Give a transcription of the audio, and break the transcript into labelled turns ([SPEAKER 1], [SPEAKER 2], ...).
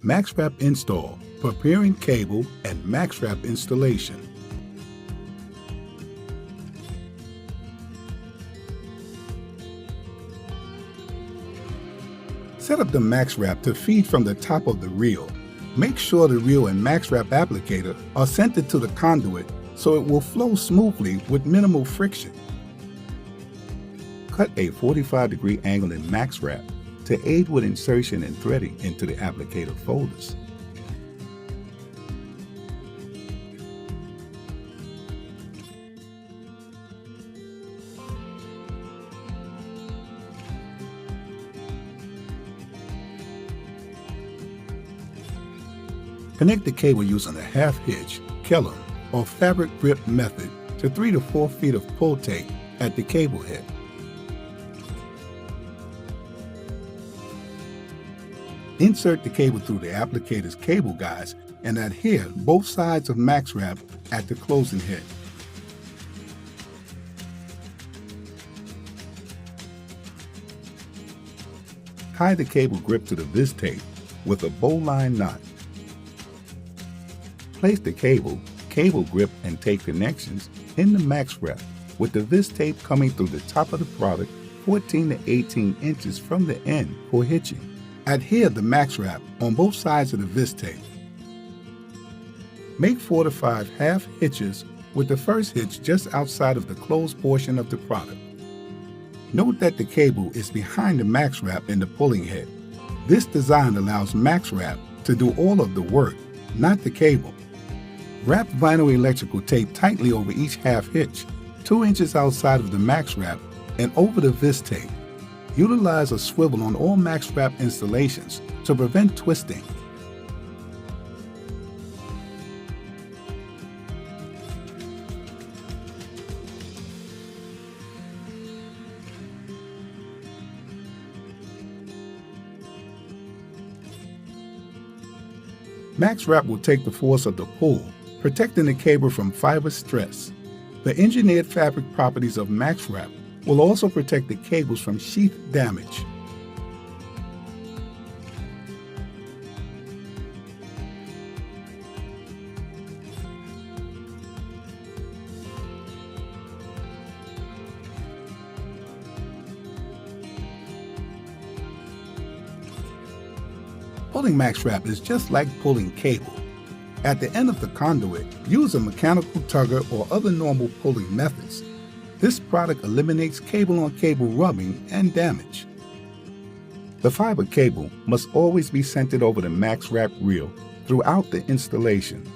[SPEAKER 1] MaxWrap Install, Preparing Cable and MaxWrap Installation. Set up the MaxWrap to feed from the top of the reel. Make sure the reel and MaxWrap applicator are centered to the conduit so it will flow smoothly with minimal friction. Cut a 45-degree angle in MaxWrap to aid with insertion and threading into the applicator folders. Connect the cable using a half hitch, Kellum, or fabric grip method to 3 to 4 feet of pull tape at the cable head. Insert the cable through the applicator's cable guides and adhere both sides of MaxWrap at the closing head. Tie the cable grip to the vis tape with a bowline knot. Place the cable grip and tape connections in the MaxWrap with the vis tape coming through the top of the product 14 to 18 inches from the end for hitching. Adhere the MaxWrap on both sides of the vis tape. Make 4 to 5 half hitches with the first hitch just outside of the closed portion of the product. Note that the cable is behind the MaxWrap in the pulling head. This design allows MaxWrap to do all of the work, not the cable. Wrap vinyl electrical tape tightly over each half hitch, 2 inches outside of the MaxWrap and over the vis tape. Utilize a swivel on all MaxWrap installations to prevent twisting. MaxWrap will take the force of the pull, protecting the cable from fiber stress. The engineered fabric properties of MaxWrap will also protect the cables from sheath damage. Pulling MaxWrap is just like pulling cable. At the end of the conduit, use a mechanical tugger or other normal pulling methods. This product eliminates cable-on-cable rubbing and damage. The fiber cable must always be centered over the MaxWrap reel throughout the installation.